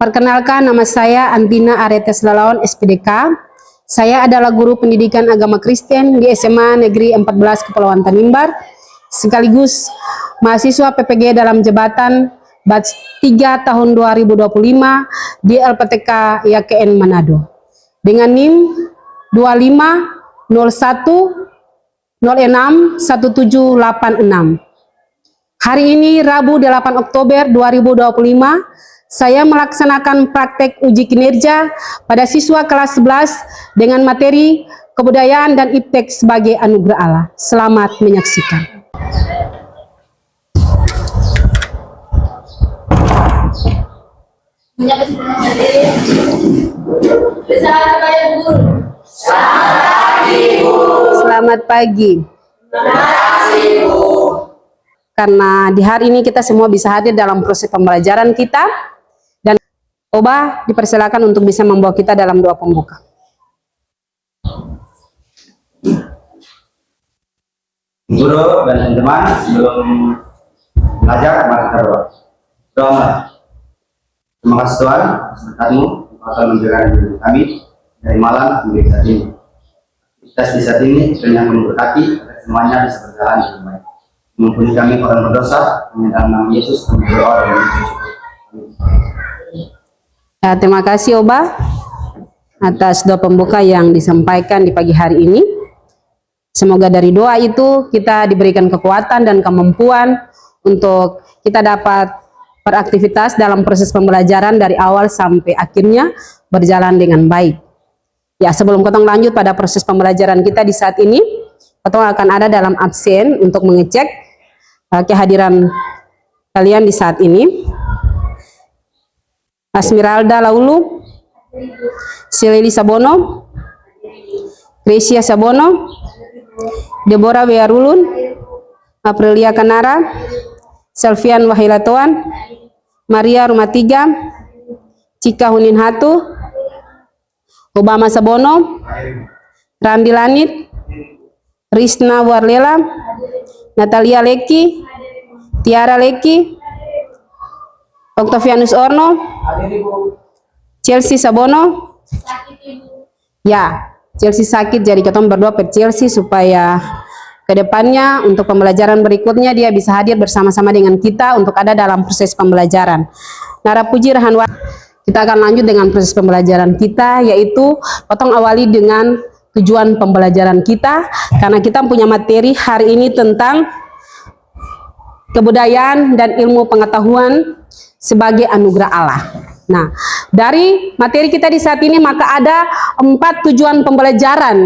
Perkenalkan, nama saya Antina Aretes Lalaon, SPDK. Saya adalah guru pendidikan agama Kristen di SMA Negeri 14 Kepulauan Tanimbar, sekaligus mahasiswa PPG dalam jabatan batch 3 tahun 2025 di LPTK YKN Manado. Dengan NIM 2501061786. Hari ini Rabu 8 Oktober 2025, saya melaksanakan praktek uji kinerja pada siswa kelas 11 dengan materi kebudayaan dan iptek sebagai anugerah Allah. Selamat menyaksikan. Selamat pagi. Karena di hari ini kita semua bisa hadir dalam proses pembelajaran kita, dan Oba dipersilakan untuk bisa membawa kita dalam doa pembuka. Guru dan teman-teman, sebelum belajar mari kita berdoa. Doa. Terima kasih Tuhan atas berkat-Mu yang akan menjaga hidup kami dari malam hingga saat ini. Kita di saat ini kiranya memberkati agar semuanya bisa berjalan dengan baik. Mengampuni kami orang berdosa, dalam nama Yesus kami berdoa dan bersyukur. Ya, terima kasih Oba atas doa pembuka yang disampaikan di pagi hari ini. Semoga dari doa itu kita diberikan kekuatan dan kemampuan untuk kita dapat beraktivitas dalam proses pembelajaran dari awal sampai akhirnya berjalan dengan baik. Ya, sebelum kita lanjut pada proses pembelajaran kita di saat ini, kita akan ada dalam absen untuk mengecek kehadiran kalian di saat ini. Asmiralda Laulu, Sileli Sabono, Grecia Sabono, Deborah Wearulun, Aprilia Kanara, Selvian Wahilatoan, Maria Rumatiga, Cika Hunin Hatu, Obama Sabono, Randi Lanit, Risna Warlela, Natalia Leki, Tiara Leki, Octavianus Orno, Chelsea Sabono. Ya, Chelsea sakit, jadi kita berdoa per Chelsea supaya kedepannya untuk pembelajaran berikutnya dia bisa hadir bersama-sama dengan kita untuk ada dalam proses pembelajaran. Nara Puji Rahanwa, kita akan lanjut dengan proses pembelajaran kita, yaitu potong awali dengan tujuan pembelajaran kita, karena kita punya materi hari ini tentang kebudayaan dan ilmu pengetahuan sebagai anugerah Allah. Nah, dari materi kita di saat ini maka ada 4 tujuan pembelajaran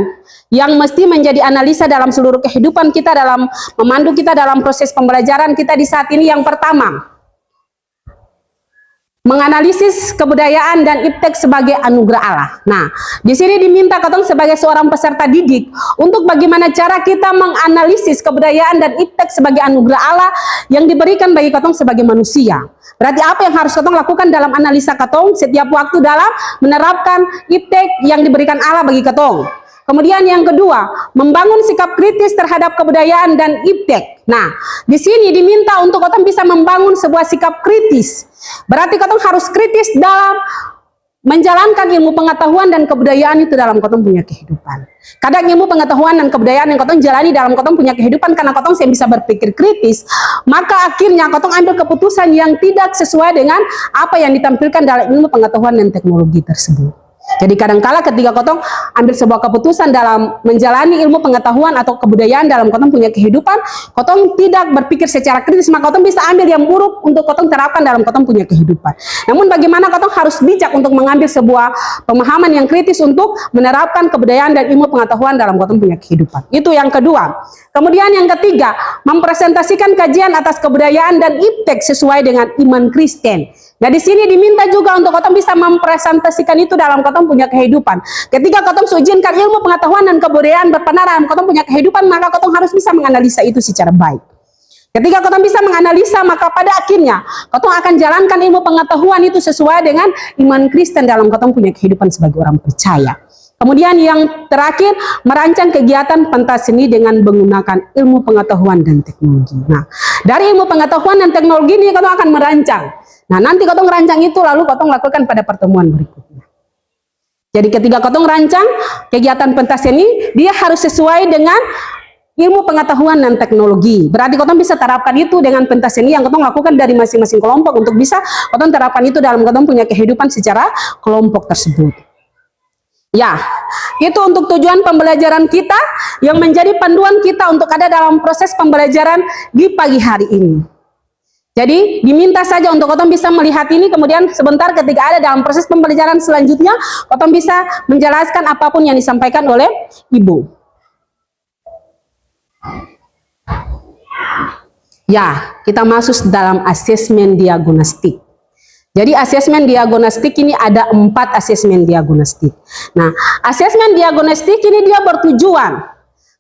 yang mesti menjadi analisa dalam seluruh kehidupan kita, dalam memandu kita dalam proses pembelajaran kita di saat ini. Yang pertama, menganalisis kebudayaan dan iptek sebagai anugerah Allah. Nah, di sini diminta katong sebagai seorang peserta didik untuk bagaimana cara kita menganalisis kebudayaan dan iptek sebagai anugerah Allah yang diberikan bagi katong sebagai manusia. Berarti apa yang harus katong lakukan dalam analisa katong setiap waktu dalam menerapkan iptek yang diberikan Allah bagi katong. Kemudian yang kedua, membangun sikap kritis terhadap kebudayaan dan iptek. Nah, di sini diminta untuk katong bisa membangun sebuah sikap kritis. Berarti katong harus kritis dalam menjalankan ilmu pengetahuan dan kebudayaan itu dalam katong punya kehidupan. Kadang ilmu pengetahuan dan kebudayaan yang katong jalani dalam katong punya kehidupan, karena katong saya bisa berpikir kritis, maka akhirnya katong ambil keputusan yang tidak sesuai dengan apa yang ditampilkan dalam ilmu pengetahuan dan teknologi tersebut. Jadi kadangkala ketika kotong ambil sebuah keputusan dalam menjalani ilmu pengetahuan atau kebudayaan dalam kotong punya kehidupan, kotong tidak berpikir secara kritis, maka kotong bisa ambil yang buruk untuk kotong terapkan dalam kotong punya kehidupan. Namun bagaimana kotong harus bijak untuk mengambil sebuah pemahaman yang kritis untuk menerapkan kebudayaan dan ilmu pengetahuan dalam kotong punya kehidupan. Itu yang kedua. Kemudian yang ketiga, mempresentasikan kajian atas kebudayaan dan iptek sesuai dengan iman Kristen. Nah, di sini diminta juga untuk kotong bisa mempresentasikan itu dalam kotong punya kehidupan. Ketika kotong sujinkan ilmu pengetahuan dan kebudayaan berpenara dalam kotong punya kehidupan, maka kotong harus bisa menganalisa itu secara baik. Ketika kotong bisa menganalisa, maka pada akhirnya kotong akan jalankan ilmu pengetahuan itu sesuai dengan iman Kristen dalam kotong punya kehidupan sebagai orang percaya. Kemudian yang terakhir, merancang kegiatan pentas seni dengan menggunakan ilmu pengetahuan dan teknologi. Nah, dari ilmu pengetahuan dan teknologi ini kita akan merancang Nah, nanti kotong rancang itu lalu kotong lakukan pada pertemuan berikutnya. Jadi ketika kotong rancang kegiatan pentas seni, dia harus sesuai dengan ilmu pengetahuan dan teknologi. Berarti kotong bisa terapkan itu dengan pentas seni yang kotong lakukan dari masing-masing kelompok untuk bisa kotong terapkan itu dalam kotong punya kehidupan secara kelompok tersebut. Ya, itu untuk tujuan pembelajaran kita yang menjadi panduan kita untuk ada dalam proses pembelajaran di pagi hari ini. Jadi diminta saja untuk kotong bisa melihat ini, kemudian sebentar ketika ada dalam proses pembelajaran selanjutnya, kotong bisa menjelaskan apapun yang disampaikan oleh Ibu. Ya, kita masuk dalam asesmen diagnostik. Jadi asesmen diagnostik ini ada 4 asesmen diagnostik. Nah, asesmen diagnostik ini dia bertujuan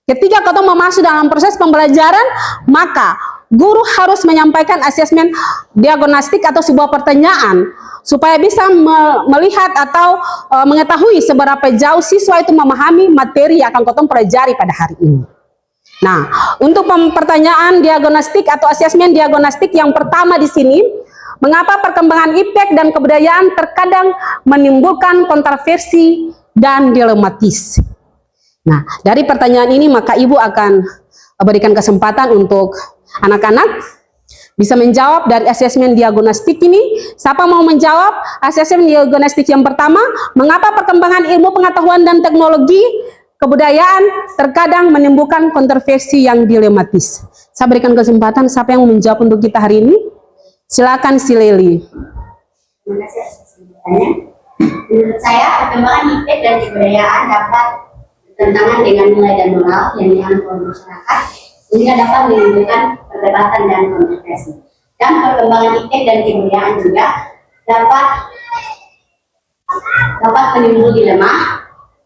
ketika kotong masuk dalam proses pembelajaran, maka guru harus menyampaikan asesmen diagnostik atau sebuah pertanyaan supaya bisa melihat atau mengetahui seberapa jauh siswa itu memahami materi yang akan kotong pelajari pada hari ini. Nah, untuk pertanyaan diagnostik atau asesmen diagnostik yang pertama di sini, mengapa perkembangan iptek dan kebudayaan terkadang menimbulkan kontroversi dan dilematis? Nah, dari pertanyaan ini maka Ibu akan berikan kesempatan untuk anak-anak bisa menjawab dari asesmen diagnostik ini. Siapa mau menjawab asesmen diagnostik yang pertama? Mengapa perkembangan ilmu pengetahuan dan teknologi kebudayaan terkadang menimbulkan kontroversi yang dilematis? Saya berikan kesempatan, siapa yang mau menjawab untuk kita hari ini? Silakan si Leli. Terima kasih atas kesempatannya. Menurut saya, perkembangan iptek dan kebudayaan dapat bertentangan dengan nilai dan moral yang dianut oleh masyarakat, sehingga dapat menimbulkan perdebatan dan kontroversi. Dan perkembangan iptek dan kebudayaan juga dapat menimbulkan dilema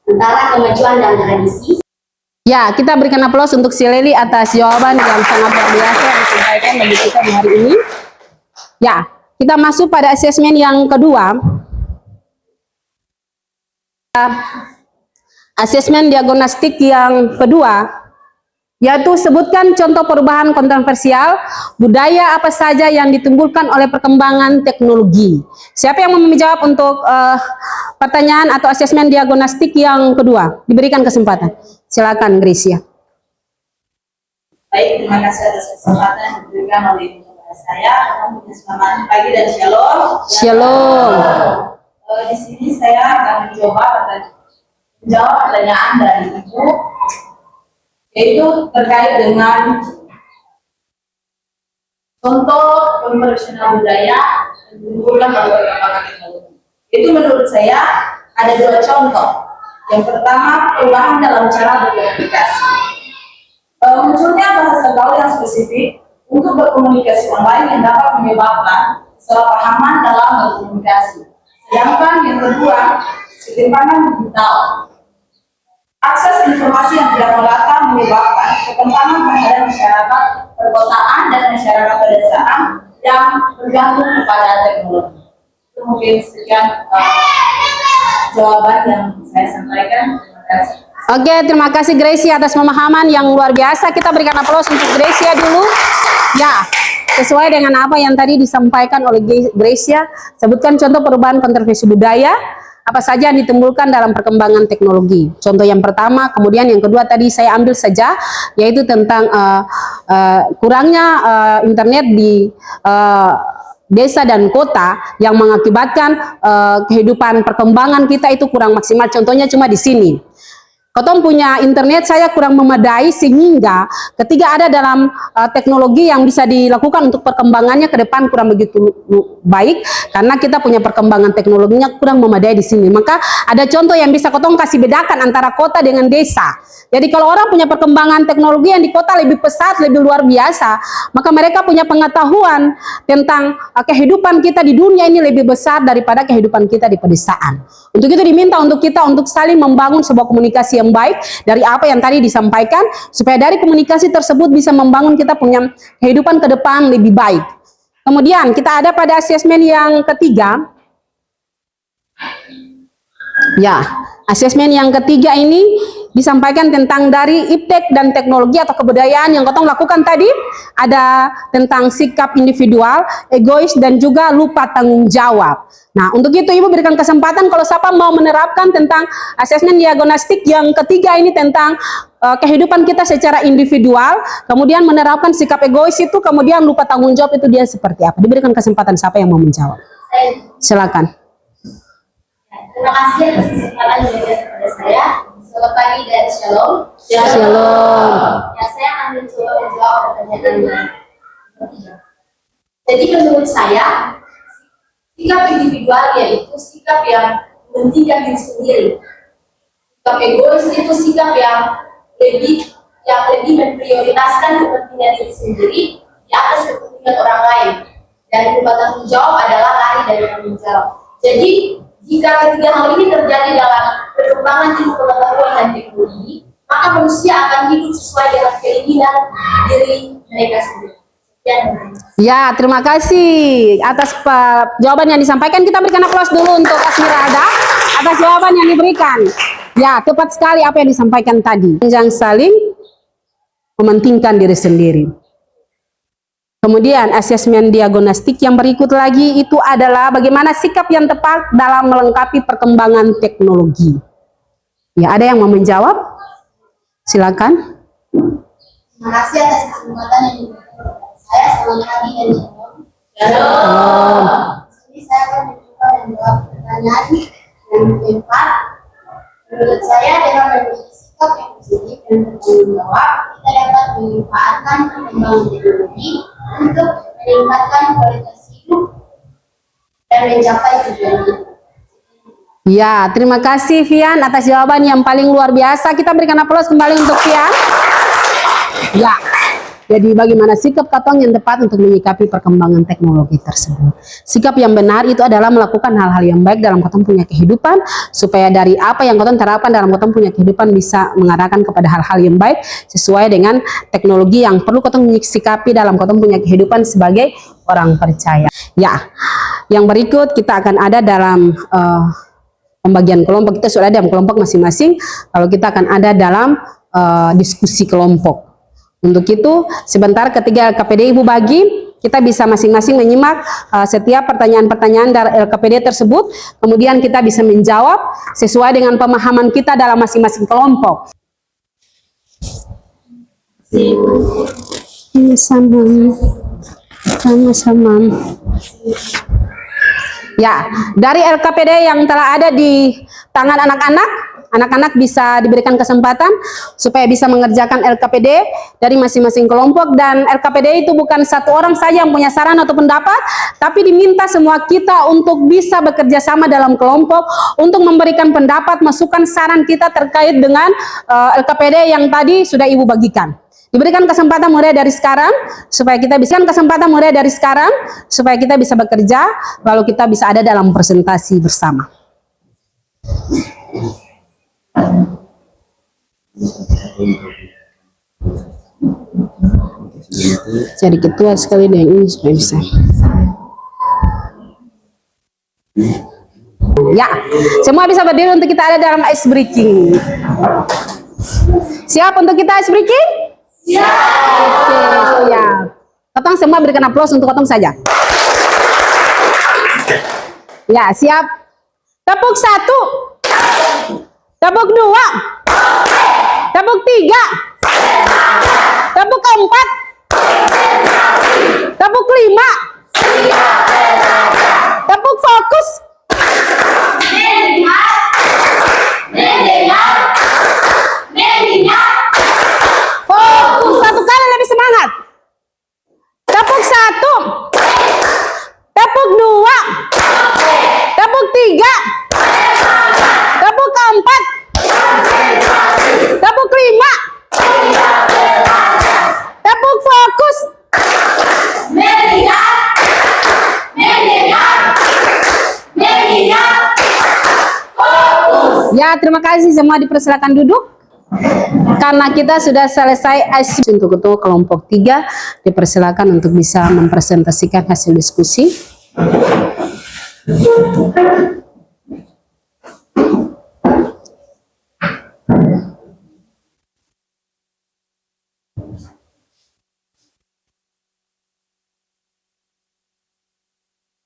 antara kemajuan dan tradisi. Ya, kita berikan aplaus untuk si Leli atas jawaban yang sangat luar biasa yang disampaikan bagi kita di hari ini. Ya, kita masuk pada asesmen yang kedua. Asesmen diagnostik yang kedua, yaitu sebutkan contoh perubahan kontroversial budaya apa saja yang ditimbulkan oleh perkembangan teknologi. Siapa yang mau menjawab untuk pertanyaan atau asesmen diagnostik yang kedua? Diberikan kesempatan. Silakan, Gracia. Baik, terima kasih atas kesempatan yang diberikan oleh Ibu kepada saya. Selamat pagi dan shalom. Shalom. Di sini saya akan menjawab pertanyaan dari Ibu, yaitu terkait dengan contoh konvensional budaya yang ditimbulkan oleh perkembangan teknologi. Itu menurut saya ada 2 contoh. Yang pertama, perubahan dalam cara berkomunikasi. Munculnya bahasa gaul yang spesifik untuk berkomunikasi online yang dapat menyebabkan kesalahpahaman dalam berkomunikasi. Sedangkan yang kedua, ketimpangan digital. Akses informasi yang tidak merata menyebabkan ketimpangan terhadap masyarakat perkotaan dan masyarakat pedesaan yang bergantung kepada teknologi. Itu mungkin sekian jawaban yang saya sampaikan. Terima kasih. Oke, terima kasih Gracia atas pemahaman yang luar biasa. Kita berikan aplaus untuk Gracia dulu. Ya, sesuai dengan apa yang tadi disampaikan oleh Gracia, sebutkan contoh perubahan kontroversi budaya apa saja yang ditimbulkan dalam perkembangan teknologi. Contoh yang pertama, kemudian yang kedua tadi saya ambil saja, yaitu tentang kurangnya internet di desa dan kota yang mengakibatkan kehidupan perkembangan kita itu kurang maksimal. Contohnya cuma di sini. Kotong punya internet saya kurang memadai sehingga ketika ada dalam teknologi yang bisa dilakukan untuk perkembangannya ke depan kurang begitu baik karena kita punya perkembangan teknologinya kurang memadai di sini. Maka ada contoh yang bisa kotong kasih bedakan antara kota dengan desa. Jadi kalau orang punya perkembangan teknologi yang di kota lebih pesat, lebih luar biasa, maka mereka punya pengetahuan tentang kehidupan kita di dunia ini lebih besar daripada kehidupan kita di pedesaan. Untuk itu diminta untuk kita untuk saling membangun sebuah komunikasi yang baik dari apa yang tadi disampaikan, supaya dari komunikasi tersebut bisa membangun kita punya kehidupan ke depan lebih baik. Kemudian kita ada pada asesmen yang ketiga, Ya, asesmen yang ketiga ini disampaikan tentang dari iptek dan teknologi atau kebudayaan yang kotong lakukan tadi. Ada tentang sikap individual, egois, dan juga lupa tanggung jawab. Nah, untuk itu Ibu berikan kesempatan kalau siapa mau menerapkan tentang asesmen diagnostik yang ketiga ini tentang kehidupan kita secara individual, kemudian menerapkan sikap egois itu, kemudian lupa tanggung jawab itu dia seperti apa. Diberikan kesempatan siapa yang mau menjawab. Silakan. Terima kasih atas kesempatan yang diberikan kepada saya. Selamat pagi dan shalom. Shalom. Ya, saya akan mencoba menjawab pertanyaan Anda. Jadi menurut saya, sikap individual yaitu sikap yang mementingkan diri sendiri. Sikap egois itu sikap yang lebih memprioritaskan kepentingan diri sendiri di atas kepentingan orang lain. Dan lupa tanggung jawab adalah lari dari tanggung jawab. Jadi jika ketiga hal ini terjadi dalam perkembangan ilmu pengetahuan dan teknologi, maka manusia akan hidup sesuai dengan keinginan diri mereka sendiri. Sekian. Ya, terima kasih atas jawaban yang disampaikan. Kita berikan aplaus dulu untuk Asmirada atas jawaban yang diberikan. Ya, tepat sekali apa yang disampaikan tadi. Jangan saling mementingkan diri sendiri. Kemudian asesmen diagnostik yang berikut lagi itu adalah bagaimana sikap yang tepat dalam melengkapi perkembangan teknologi. Ya, ada yang mau menjawab? Silakan. Terima kasih atas kesempatan yang diberikan kepada saya. Selamat pagi dan shalom. Di sini saya akan mencoba menjawab pertanyaan yang keempat. Menurut saya dengan memiliki sikap yang positif dan bertanggung jawab, kita dapat memanfaatkan perkembangan teknologi untuk meningkatkan kualitas hidup dan mencapai tujuan kita. Ya, terima kasih Vian atas jawaban yang paling luar biasa. Kita berikan aplaus kembali untuk Vian. Ya, jadi bagaimana sikap katong yang tepat untuk menyikapi perkembangan teknologi tersebut. Sikap yang benar itu adalah melakukan hal-hal yang baik dalam katong punya kehidupan, supaya dari apa yang katong terapkan dalam katong punya kehidupan bisa mengarahkan kepada hal-hal yang baik sesuai dengan teknologi yang perlu katong sikapi dalam katong punya kehidupan sebagai orang percaya. Ya, yang berikut kita akan ada dalam pembagian kelompok. Kita sudah ada dalam kelompok masing-masing, lalu kita akan ada dalam diskusi kelompok. Untuk itu, sebentar ketika LKPD Ibu bagi, kita bisa masing-masing menyimak setiap pertanyaan-pertanyaan dari LKPD tersebut, kemudian kita bisa menjawab sesuai dengan pemahaman kita dalam masing-masing kelompok. Sama-sama. Ya, dari LKPD yang telah ada di tangan anak-anak bisa diberikan kesempatan supaya bisa mengerjakan LKPD dari masing-masing kelompok, dan LKPD itu bukan satu orang saja yang punya saran atau pendapat, tapi diminta semua kita untuk bisa bekerja sama dalam kelompok untuk memberikan pendapat, masukan, saran kita terkait dengan LKPD yang tadi sudah Ibu bagikan. Diberikan kesempatan mulai dari sekarang supaya kita bisa bekerja, lalu kita bisa ada dalam presentasi bersama. Jadi ketua sekali dengan ini supaya bisa. Ya, semua bisa berdiri untuk kita ada dalam ice breaking. Siap untuk kita ice breaking? Siap. Oke, siap. Katong semua berikan aplaus untuk katong saja. Ya, siap. Tepuk 1. Tepuk 2. Tepuk 3. Tepuk 4. Tepuk 5. Tepuk fokus. Fokus. Satu kali lebih semangat. Tepuk 1. Tepuk 2. Tepuk 3. Tepuk 4. Tepuk 5. Tepuk fokus. Ya, terima kasih semua, dipersilakan duduk. Karena kita sudah selesai untuk ketua kelompok 3, dipersilakan untuk bisa mempresentasikan hasil diskusi.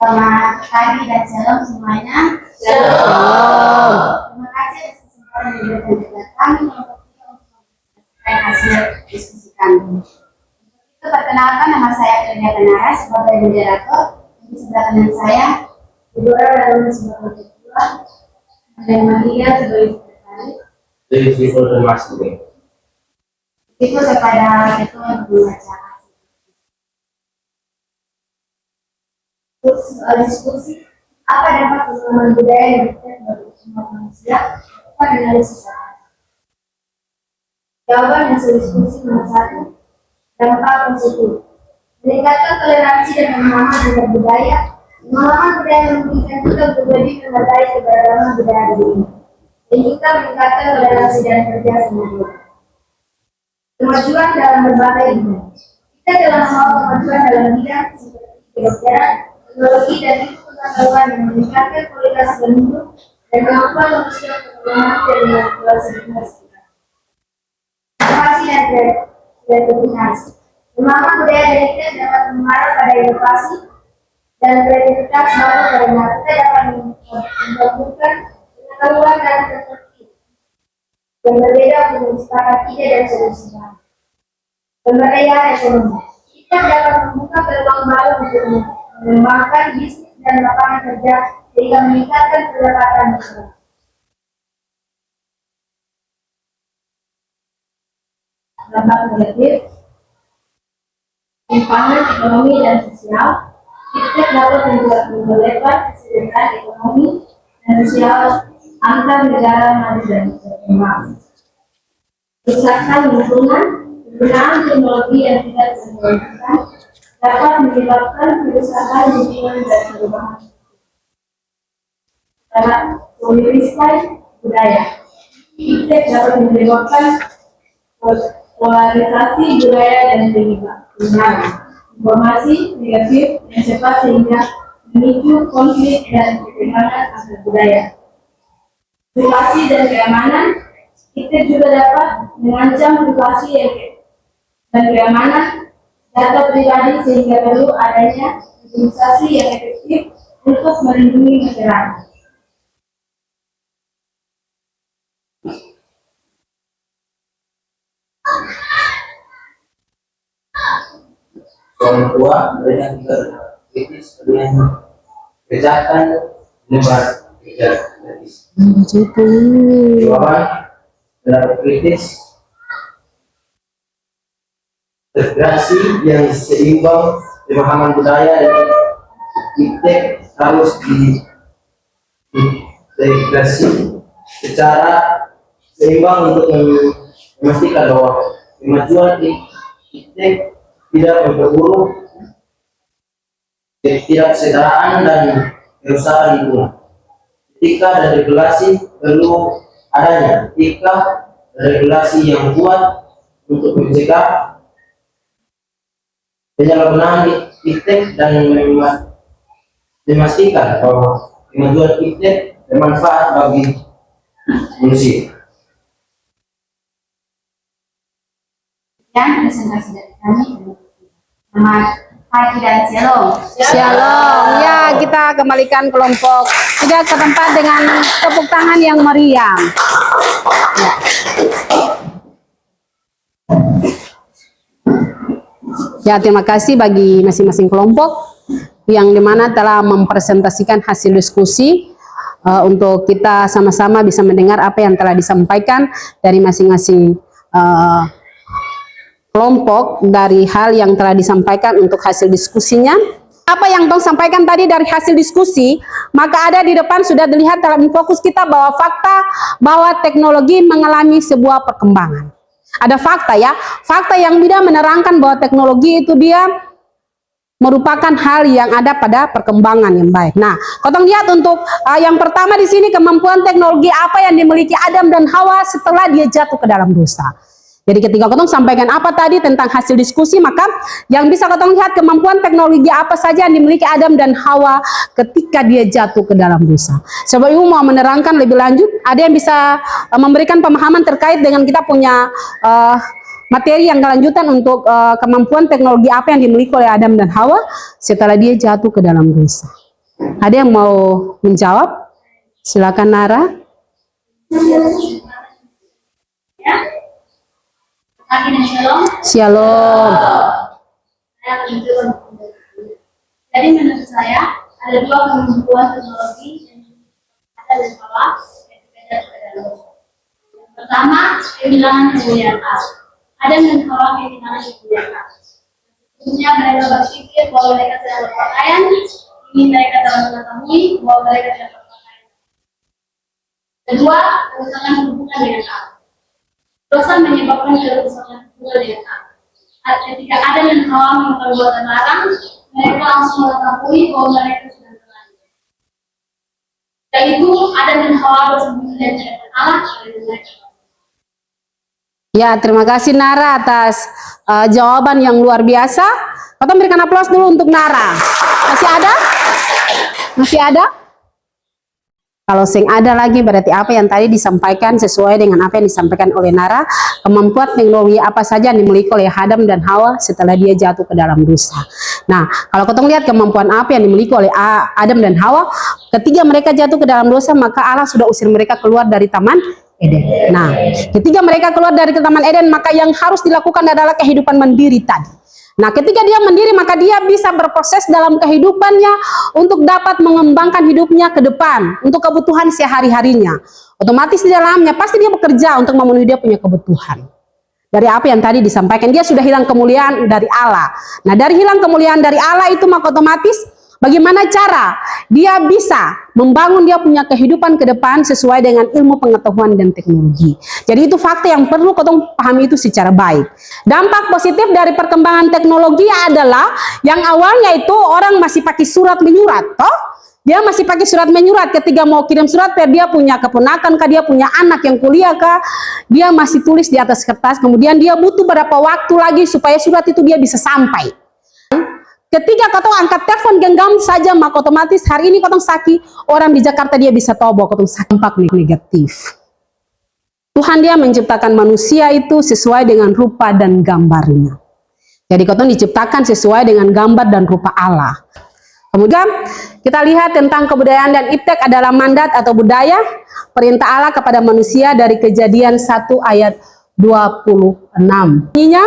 Selamat pagi dan shalom semuanya. Shalom. Terima kasih atas kesempatan yang diberikan kepada kami untuk kita untuk memberikan hasil diskusi kami. Itu perkenalkan, nama saya Claudia Kanara sebagai moderator. Di sebelah kanan saya Ibu Rara sebagai ketua dan Maria sebagai sekretaris. Itu kepada ketua membaca soal diskusi apa dampak pengalaman budaya yang dekat bagi semua manusia pada analisis. Jawaban hasil diskusi nomor 1, dampak positif, meningkatkan toleransi dan pemahaman antar budaya. Pengalaman budaya memungkinkan kita untuk lebih menghargai keberagaman budaya ini, dan juga meningkatkan toleransi dan kerja sama. Kemajuan dalam berbagai bidang. Kita telah membawa kemajuan dalam bidang seperti kedokteran, teknologi, dan ilmu pengetahuan yang meningkatkan kualitas hidup dan kemampuan manusia untuk mengamati dan manipulasi lingkungan sekitar. Inovasi dan kreativitas. Pemahaman budaya dari kita dapat mengarah pada inovasi dan kreativitas baru karena kita dapat menggabungkan pengetahuan dan perspektif yang berbeda untuk menciptakan ide dan solusi baru. Pemberdayaan ekonomi. Kita dapat membuka peluang baru untuk mengembangkan bisnis dan lapangan kerja sehingga meningkatkan pendapatan masyarakat. Dampak negatif, ketimpangan ekonomi dan sosial. Kita dapat memperlebar kesejahteraan ekonomi dan sosial antar negara maju dan berkembang. Kerusakan lingkungan, penggunaan teknologi yang tidak terbatas dapat menyebabkan kerusakan lingkungan dan perubahan. Karena polarisasi budaya, kita dapat menyebabkan polarisasi budaya dan penyebaran informasi negatif yang cepat sehingga memicu konflik dan ketimpangan antar budaya. Privasi dan keamanan, kita juga dapat mengancam privasi dan keamanan data pribadi sehingga perlu adanya administrasi yang efektif untuk melindungi masyarakat. Orang tua banyak kritis dengan kejahatan menyebar kejahatan kritis. Jawaban dalam kritis integrasi yang seimbang pemahaman budaya dan iptek harus diintegrasi secara seimbang untuk memastikan bahwa kemajuan iptek tidak memperburuk ketidaksetaraan dan kerusakan lingkungan. Etika dan regulasi perlu adanya etika dan regulasi yang kuat untuk mencegah penyalahgunaan iptek dan memastikan bahwa kemajuan iptek bermanfaat bagi manusia. Dan presentasi dari kami. Selamat pagi dan shalom. Shalom. Ya, kita kembalikan kelompok sudah ke tempat dengan tepuk tangan yang meriah. Ya, terima kasih bagi masing-masing kelompok yang dimana telah mempresentasikan hasil diskusi untuk kita sama-sama bisa mendengar apa yang telah disampaikan dari masing-masing kelompok dari hal yang telah disampaikan untuk hasil diskusinya. Apa yang Tong sampaikan tadi dari hasil diskusi, maka ada di depan sudah dilihat dalam fokus kita bahwa fakta bahwa teknologi mengalami sebuah perkembangan. Ada fakta ya, fakta yang tidak menerangkan bahwa teknologi itu dia merupakan hal yang ada pada perkembangan yang baik. Nah, Kotong lihat untuk yang pertama di sini kemampuan teknologi apa yang dimiliki Adam dan Hawa setelah dia jatuh ke dalam dosa. Jadi ketika Kotong sampaikan apa tadi tentang hasil diskusi, maka yang bisa Kotong lihat kemampuan teknologi apa saja yang dimiliki Adam dan Hawa ketika dia jatuh ke dalam dosa. Sebab Ibu mau menerangkan lebih lanjut, ada yang bisa memberikan pemahaman terkait dengan kita punya materi yang kelanjutan untuk kemampuan teknologi apa yang dimiliki oleh Adam dan Hawa setelah dia jatuh ke dalam dosa. Ada yang mau menjawab? Silakan Nara. Ya. Pagi dan shalom. Shalom. Saya akan mencoba untuk menjelaskan. Jadi menurut saya ada dua kemampuan teknologi yang ada dan Hawa yang berbeda dalam dosa. Yang pertama, kehilangan kemuliaan Allah. Adam dan Hawa kehilangan kemuliaan Allah. Sebelumnya mereka berpikir bahwa mereka sedang berpakaian, ini mereka telah mengetahui bahwa mereka tidak berpakaian. Kedua, kerusakan hubungan dengan Allah. Dosa menyebabkan kerusakan hubungan dengan Allah. Ketika Adam dan Hawa melakukan perbuatan larang, mereka langsung mengetahui bahwa mereka sedang terlanjur. Dan itu Adam dan Hawa bersembunyi dari hadapan Allah karena mereka. Ya, terima kasih Nara atas jawaban yang luar biasa. Kita berikan aplaus dulu untuk Nara. Masih ada? Masih ada? Kalau sing ada lagi berarti apa yang tadi disampaikan sesuai dengan apa yang disampaikan oleh Nara. Kemampuan teknologi apa saja yang dimiliki oleh Adam dan Hawa setelah dia jatuh ke dalam dosa. Nah, kalau kita lihat kemampuan apa yang dimiliki oleh Adam dan Hawa, ketika mereka jatuh ke dalam dosa, maka Allah sudah usir mereka keluar dari Taman Eden. Nah, ketika mereka keluar dari Taman Eden, maka yang harus dilakukan adalah kehidupan mandiri tadi. Nah, ketika dia mandiri, maka dia bisa berproses dalam kehidupannya untuk dapat mengembangkan hidupnya ke depan, untuk kebutuhan sehari-harinya. Otomatis di dalamnya pasti dia bekerja untuk memenuhi dia punya kebutuhan. Dari apa yang tadi disampaikan, dia sudah hilang kemuliaan dari Allah. Nah, dari hilang kemuliaan dari Allah itu, maka otomatis bagaimana cara dia bisa membangun dia punya kehidupan ke depan sesuai dengan ilmu pengetahuan dan teknologi. Jadi itu fakta yang perlu kita pahami itu secara baik. Dampak positif dari perkembangan teknologi adalah yang awalnya itu orang masih pakai surat menyurat, toh? Dia masih pakai surat menyurat ketika mau kirim surat, dia punya keponakan kah, dia punya anak yang kuliah kah, dia masih tulis di atas kertas, kemudian dia butuh beberapa waktu lagi supaya surat itu dia bisa sampai. Ketika kau angkat telepon genggam saja, maka otomatis hari ini kau sakit, orang di Jakarta dia bisa tahu bahwa kau sakit. Dampak negatif. Tuhan dia menciptakan manusia itu sesuai dengan rupa dan gambarnya. Jadi kau diciptakan sesuai dengan gambar dan rupa Allah. Kemudian kita lihat tentang kebudayaan dan iptek adalah mandat atau budaya perintah Allah kepada manusia dari Kejadian 1 ayat 26. Bunyinya,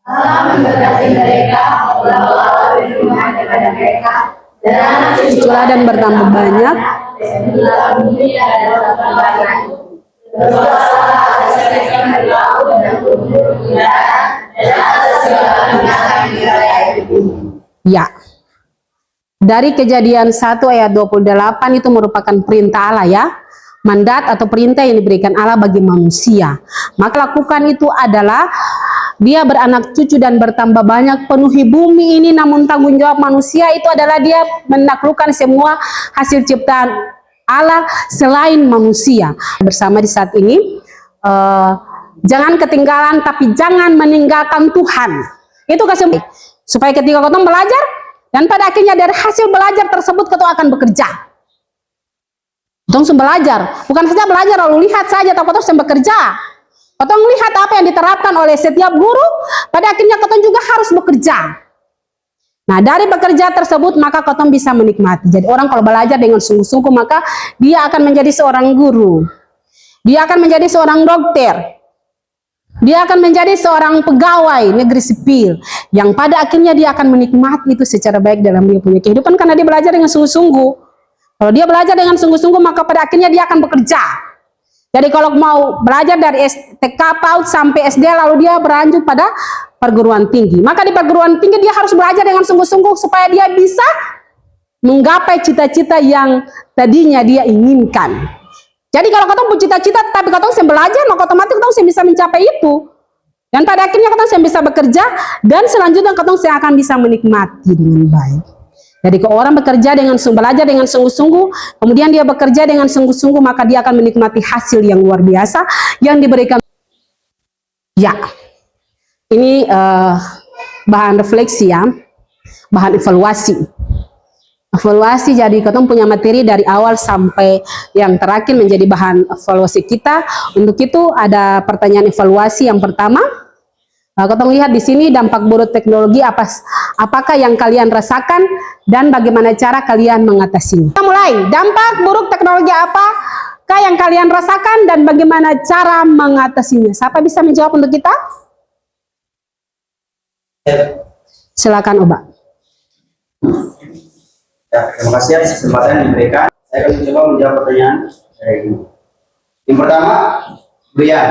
Allah memberkati mereka, lalu Allah berfirman kepada mereka, dan cuculah dan bertambah banyak. Bila bumi adalah perbuatan, berkuasalah atas ikan di laut dan burung di darat, dan atas segala binatang yang berada di bumi. Ya. Dari Kejadian 1 ayat 28 itu merupakan perintah Allah ya. Mandat atau perintah yang diberikan Allah bagi manusia. Maka lakukan itu adalah dia beranak cucu dan bertambah banyak, penuhi bumi ini, namun tanggung jawab manusia itu adalah dia menaklukkan semua hasil ciptaan Allah selain manusia. Bersama di saat ini, jangan ketinggalan tapi jangan meninggalkan Tuhan. Itu kasih supaya ketika kau belajar dan pada akhirnya dari hasil belajar tersebut kau akan bekerja. Kau belajar, bukan saja belajar lalu lihat saja, tapi kau bekerja. Kau lihat apa yang diterapkan oleh setiap guru, pada akhirnya kau juga harus bekerja. Nah, dari bekerja tersebut maka kau bisa menikmati. Jadi orang kalau belajar dengan sungguh-sungguh maka dia akan menjadi seorang guru. Dia akan menjadi seorang dokter. Dia akan menjadi seorang pegawai negeri sipil yang pada akhirnya dia akan menikmati itu secara baik dalam dia punya kehidupan karena dia belajar dengan sungguh-sungguh. Kalau dia belajar dengan sungguh-sungguh maka pada akhirnya dia akan bekerja. Jadi kalau mau belajar dari TK PAUD sampai SD lalu dia berlanjut pada perguruan tinggi. Maka di perguruan tinggi dia harus belajar dengan sungguh-sungguh supaya dia bisa menggapai cita-cita yang tadinya dia inginkan. Jadi kalau kau punya cita-cita tapi kau belajar maka otomatis kau bisa mencapai itu. Dan pada akhirnya kau bisa bekerja dan selanjutnya kau akan bisa menikmati dengan baik. Jadi kalau orang bekerja dengan belajar dengan sungguh-sungguh, kemudian dia bekerja dengan sungguh-sungguh, maka dia akan menikmati hasil yang luar biasa yang diberikan. Ya, ini bahan refleksi ya, bahan evaluasi. Evaluasi, jadi kita punya materi dari awal sampai yang terakhir menjadi bahan evaluasi kita. Untuk itu ada pertanyaan evaluasi yang pertama. Kotong lihat di sini dampak buruk teknologi apakah yang kalian rasakan dan bagaimana cara kalian mengatasinya. Kita mulai. Dampak buruk teknologi apakah yang kalian rasakan dan bagaimana cara mengatasinya? Siapa bisa menjawab untuk kita? Silakan, Oba. Ya, terima kasih atas kesempatan yang diberikan. Saya akan mencoba menjawab pertanyaan dari ini. Yang pertama, Burian.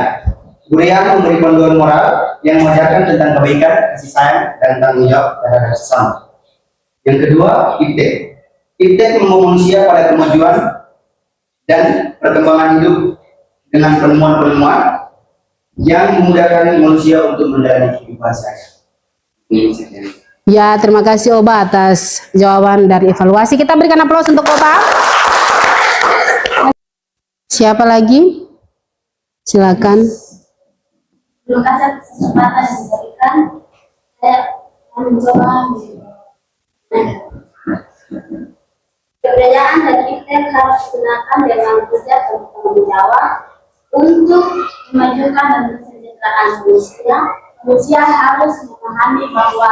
Burian memberi panduan moral yang mengajarkan tentang kebaikan, kasih sayang, dan tanggung jawab terhadap sesama. Yang kedua, Iptek. Iptek membawa manusia pada kemajuan dan perkembangan hidup dengan penemuan-penemuan yang memudahkan manusia untuk menjalani kehidupan sehari-hari. Ya, terima kasih Oba atas jawaban dari evaluasi. Kita berikan aplaus untuk Oba. Siapa lagi? Silakan. Terima kasih atas kesempatan yang diberikan. Saya akan mencoba kebudayaan dan iptek harus digunakan dengan bijak dan bertanggung jawab untuk memajukan dan kesejahteraan manusia. Manusia harus memahami bahwa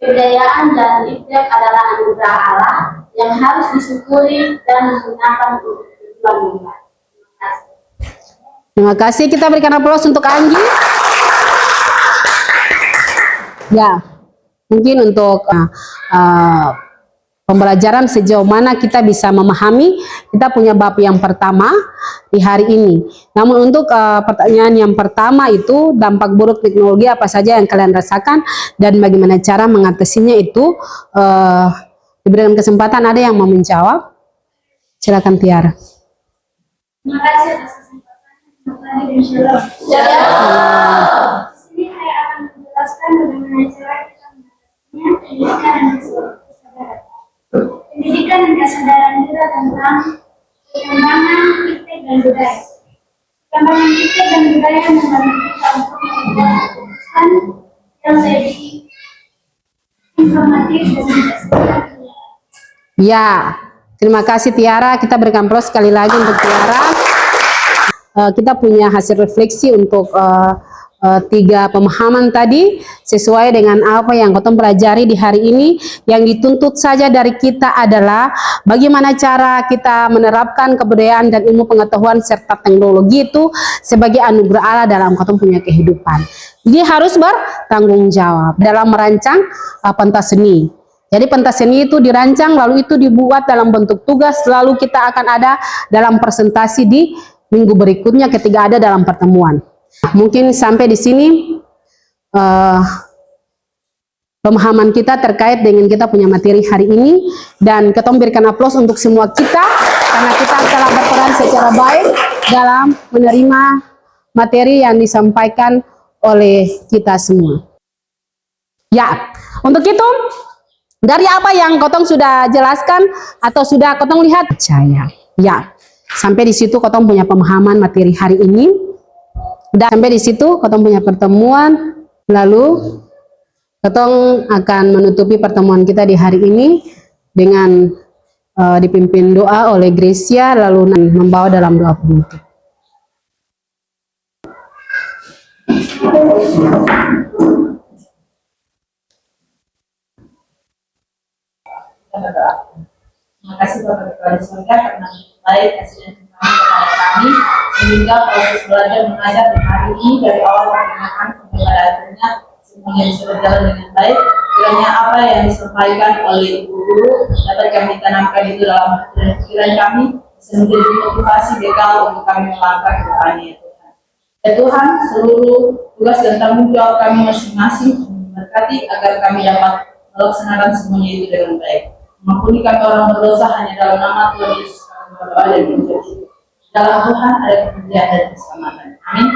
kebudayaan dan iptek adalah anugerah Allah yang harus disyukuri dan digunakan untuk tujuan yang baik. Terima kasih. Terima kasih. Kita berikan aplaus untuk Anggi. Ya, mungkin untuk pembelajaran sejauh mana kita bisa memahami, kita punya bab yang pertama di hari ini. Namun untuk pertanyaan yang pertama itu dampak buruk teknologi apa saja yang kalian rasakan dan bagaimana cara mengatasinya itu diberikan kesempatan, ada yang mau menjawab? Silakan Tiara. Terima kasih atas kesempatan. Di sini saya akan menjelaskan bagaimana cara kita mengatasinya, pendidikan dan kesadaran kita tentang perkembangan iptek dan budaya. Perkembangan iptek dan budaya membantu kita untuk membuat keputusan yang lebih informatif dan berdasarkan. Ya, terima kasih Tiara. Kita berikan aplaus sekali lagi untuk Tiara. Kita punya hasil refleksi untuk 3 pemahaman tadi sesuai dengan apa yang Kotong pelajari di hari ini. Yang dituntut saja dari kita adalah bagaimana cara kita menerapkan kebudayaan dan ilmu pengetahuan serta teknologi itu sebagai anugerah Allah dalam Kotong punya kehidupan. Jadi harus bertanggung jawab dalam merancang pentas seni. Jadi pentas seni itu dirancang lalu itu dibuat dalam bentuk tugas, lalu kita akan ada dalam presentasi di minggu berikutnya ketika ada dalam pertemuan. Mungkin sampai di sini pemahaman kita terkait dengan kita punya materi hari ini, dan kita berikan aplaus untuk semua kita karena kita telah berperan secara baik dalam menerima materi yang disampaikan oleh kita semua. Ya, untuk itu dari apa yang Kotong sudah jelaskan atau sudah Kotong lihat, percaya. Ya, sampai di situ Kotong punya pemahaman materi hari ini. Dan sampai di situ Kotong punya pertemuan, lalu Kotong akan menutupi pertemuan kita di hari ini dengan dipimpin doa oleh Gracia, lalu membawa dalam doa penutup. Terima kasih Bapak Kepala di Surga karena baik kasih dan cinta kepada kami sehingga proses belajar mengajar di hari ini dari awal pertengahan sampai pada akhirnya semuanya bisa berjalan dengan baik. Kiranya apa yang disampaikan oleh Ibu Guru dapat kami tanamkan itu dalam pikiran kami, bisa menjadi motivasi bekal untuk kami melangkah ke depannya ya Tuhan. Ya Tuhan, seluruh tugas dan tanggung jawab kami masing-masing memberkati agar kami dapat melaksanakan semuanya itu dengan baik. Mampuni kami orang berdosa hanya dalam nama Tuhan Yesus kami berdoa dan berjanji. Dalam Tuhan ada kemuliaan dan keselamatan. Amin.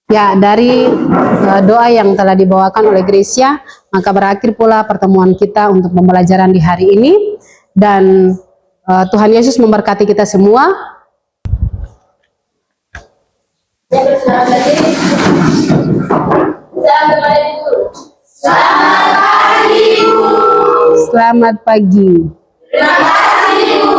Ya, dari doa yang telah dibawakan oleh Gracia, maka berakhir pula pertemuan kita untuk pembelajaran di hari ini, dan Tuhan Yesus memberkati kita semua. Selamat pagi. Terima kasih, Bu.